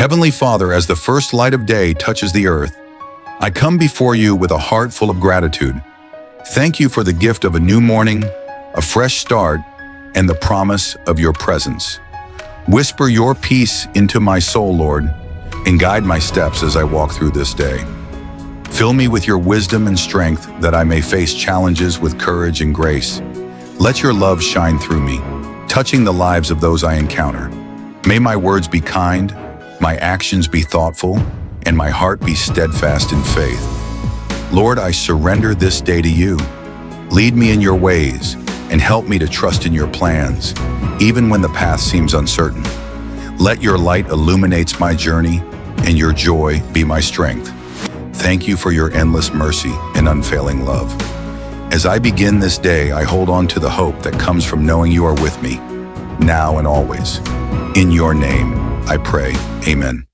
Heavenly Father, as the first light of day touches the earth, I come before you with a heart full of gratitude. Thank you for the gift of a new morning, a fresh start, and the promise of your presence. Whisper your peace into my soul, Lord, and guide my steps as I walk through this day. Fill me with your wisdom and strength that I may face challenges with courage and grace. Let your love shine through me, touching the lives of those I encounter. May my words be kind, my actions be thoughtful, and my heart be steadfast in faith. Lord, I surrender this day to you. Lead me in your ways and help me to trust in your plans, even when the path seems uncertain. Let your light illuminate my journey and your joy be my strength. Thank you for your endless mercy and unfailing love. As I begin this day, I hold on to the hope that comes from knowing you are with me, now and always. In your name, I pray. Amen.